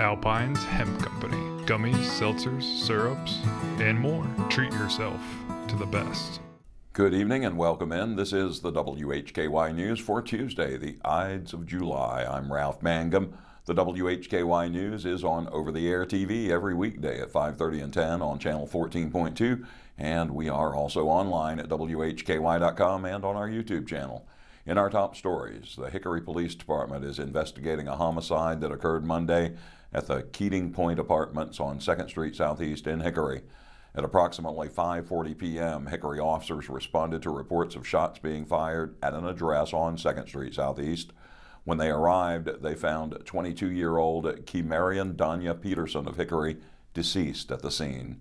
Alpine's Hemp Company. Gummies, seltzers, syrups, and more. Treat yourself to the best. Good evening and welcome in. This is the WHKY News for Tuesday, the Ides of July. I'm Ralph Mangum. The WHKY News is on over-the-air TV every weekday at 5:30 and 10 on channel 14.2, and we are also online at WHKY.com and on our YouTube channel. In our top stories, the Hickory Police Department is investigating a homicide that occurred Monday at the Keading Pointe Apartments on 2nd Street Southeast in Hickory. At approximately 5:40 p.m., Hickory officers responded to reports of shots being fired at an address on 2nd Street Southeast. When they arrived, they found 22-year-old Keimarian Donyah Peterson of Hickory deceased at the scene.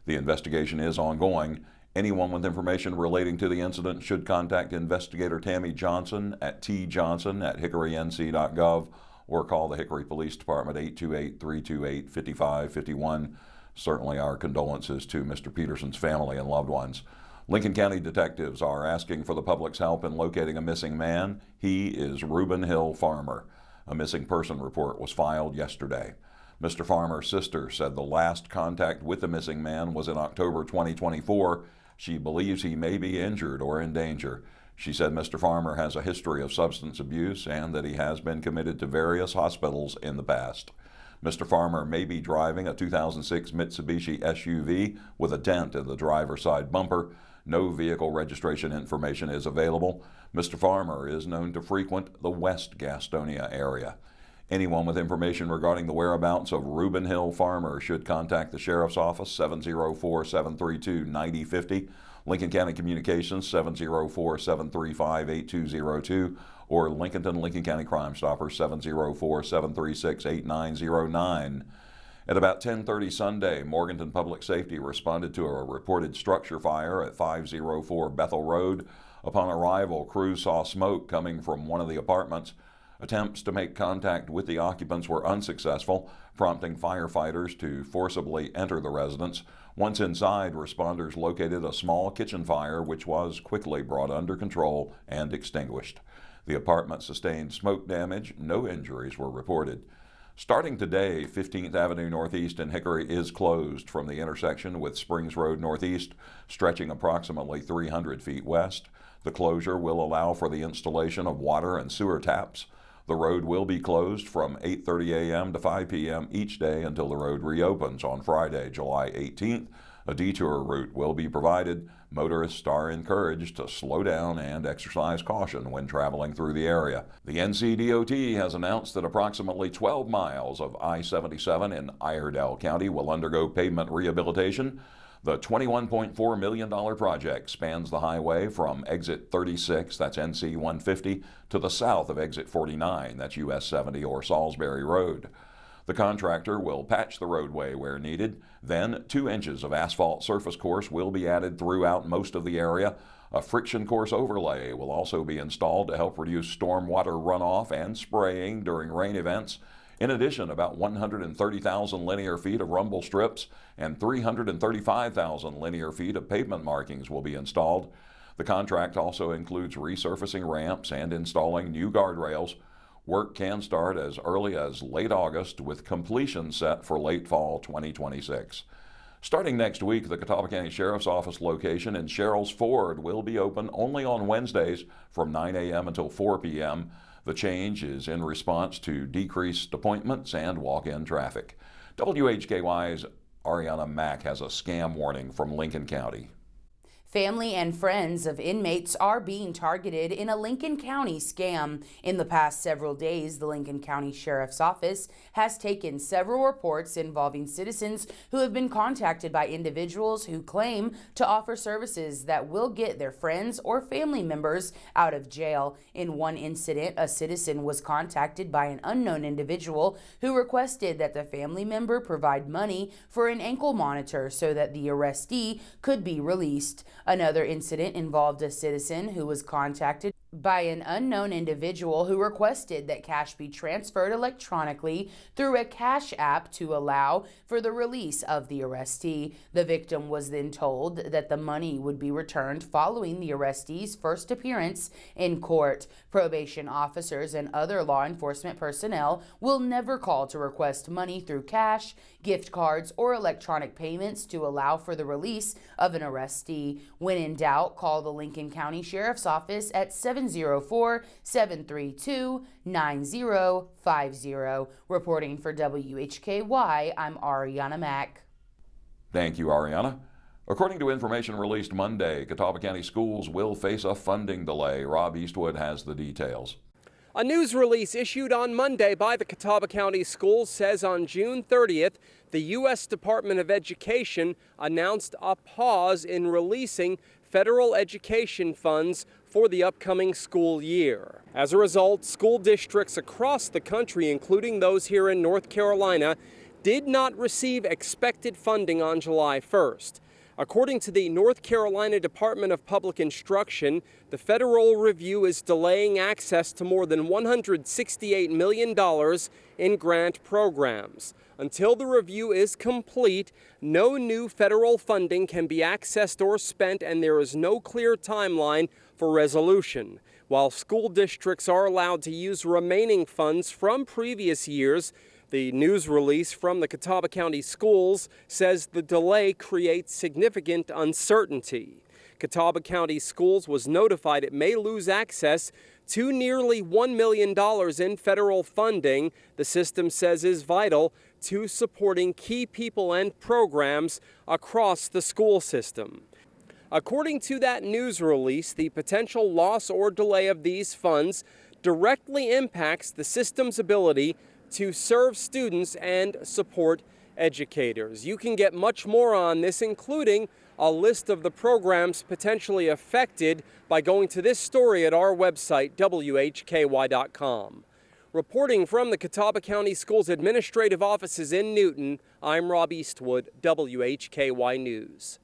The investigation is ongoing. Anyone with information relating to the incident should contact Investigator Tammy Johnson at tjohnson@hicorync.gov or call the Hickory Police Department 828-328-5551. Certainly our condolences to Mr. Peterson's family and loved ones. Lincoln County detectives are asking for the public's help in locating a missing man. He is Ruben Hill Farmer. A missing person report was filed yesterday. Mr. Farmer's sister said the last contact with the missing man was in October 2024. She believes he may be injured or in danger. She said Mr. Farmer has a history of substance abuse and that he has been committed to various hospitals in the past. Mr. Farmer may be driving a 2006 Mitsubishi SUV with a dent in the driver's side bumper. No vehicle registration information is available. Mr. Farmer is known to frequent the West Gastonia area. Anyone with information regarding the whereabouts of Ruben Hill Farmer should contact the Sheriff's Office 704-732-9050, Lincoln County Communications 704-735-8202, or Lincoln County Crime Stoppers 704-736-8909. At about 10:30 Sunday, Morganton Public Safety responded to a reported structure fire at 504 Bethel Road. Upon arrival, crews saw smoke coming from one of the apartments. Attempts to make contact with the occupants were unsuccessful, prompting firefighters to forcibly enter the residence. Once inside, responders located a small kitchen fire, which was quickly brought under control and extinguished. The apartment sustained smoke damage. No injuries were reported. Starting today, 15th Avenue Northeast in Hickory is closed from the intersection with Springs Road Northeast, stretching approximately 300 feet west. The closure will allow for the installation of water and sewer taps. The road will be closed from 8:30 a.m. to 5 p.m. each day until the road reopens on Friday, July 18th. A detour route will be provided. Motorists are encouraged to slow down and exercise caution when traveling through the area. The NCDOT has announced that approximately 12 miles of I77 in Iredell County will undergo pavement rehabilitation. The $21.4 million project spans the highway from exit 36, that's NC 150, to the south of exit 49, that's US 70 or Salisbury Road. The contractor will patch the roadway where needed. Then 2 inches of asphalt surface course will be added throughout most of the area. A friction course overlay will also be installed to help reduce stormwater runoff and spraying during rain events. In addition, about 130,000 linear feet of rumble strips and 335,000 linear feet of pavement markings will be installed. The contract also includes resurfacing ramps and installing new guardrails. Work can start as early as late August, with completion set for late fall 2026. Starting next week, the Catawba County Sheriff's Office location in Sherrills Ford will be open only on Wednesdays from 9 a.m. until 4 p.m. The change is in response to decreased appointments and walk-in traffic. WHKY's Arianna Mack has a scam warning from Lincoln County. Family and friends of inmates are being targeted in a Lincoln County scam. In the past several days, the Lincoln County Sheriff's Office has taken several reports involving citizens who have been contacted by individuals who claim to offer services that will get their friends or family members out of jail. In one incident, a citizen was contacted by an unknown individual who requested that the family member provide money for an ankle monitor so that the arrestee could be released. Another incident involved a citizen who was contacted by an unknown individual who requested that cash be transferred electronically through a cash app to allow for the release of the arrestee. The victim was then told that the money would be returned following the arrestee's first appearance in court. Probation officers and other law enforcement personnel will never call to request money through cash, gift cards, or electronic payments to allow for the release of an arrestee. When in doubt, call the Lincoln County Sheriff's Office at 704-732-9050. Reporting for WHKY, I'm Arianna Mack. Thank you, Arianna. According to information released Monday, Catawba County Schools will face a funding delay. Rob Eastwood has the details. A news release issued on Monday by the Catawba County Schools says on June 30th, the U.S. Department of Education announced a pause in releasing federal education funds for the upcoming school year. As a result, school districts across the country, including those here in North Carolina, did not receive expected funding on July 1st. According to the North Carolina Department of Public Instruction, the federal review is delaying access to more than $168 million in grant programs. Until the review is complete, no new federal funding can be accessed or spent, and there is no clear timeline for resolution. While school districts are allowed to use remaining funds from previous years, the news release from the Catawba County Schools says the delay creates significant uncertainty. Catawba County Schools was notified it may lose access to nearly $1 million in federal funding the system says is vital to supporting key people and programs across the school system. According to that news release, the potential loss or delay of these funds directly impacts the system's ability to serve students and support educators. You can get much more on this, including a list of the programs potentially affected, by going to this story at our website, WHKY.com. Reporting from the Catawba County Schools Administrative Offices in Newton, I'm Rob Eastwood, WHKY News.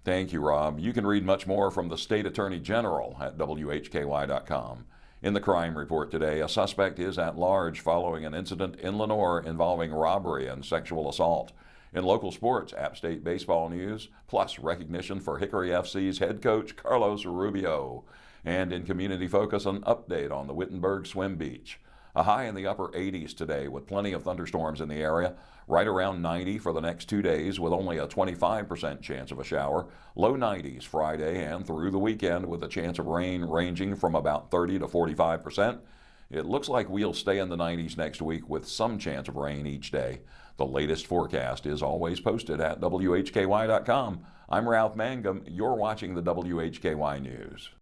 Thank you, Rob. You can read much more from the State Attorney General at WHKY.com. In the crime report today, a suspect is at large following an incident in Lenoir involving robbery and sexual assault. In local sports, App State baseball news, plus recognition for Hickory FC's head coach Carlos Rubio. And in community focus, an update on the Wittenberg Swim Beach. A high in the upper 80s today with plenty of thunderstorms in the area. Right around 90 for the next 2 days with only a 25% chance of a shower. Low 90s Friday and through the weekend with a chance of rain ranging from about 30 to 45%. It looks like we'll stay in the 90s next week with some chance of rain each day. The latest forecast is always posted at WHKY.com. I'm Ralph Mangum. You're watching the WHKY News.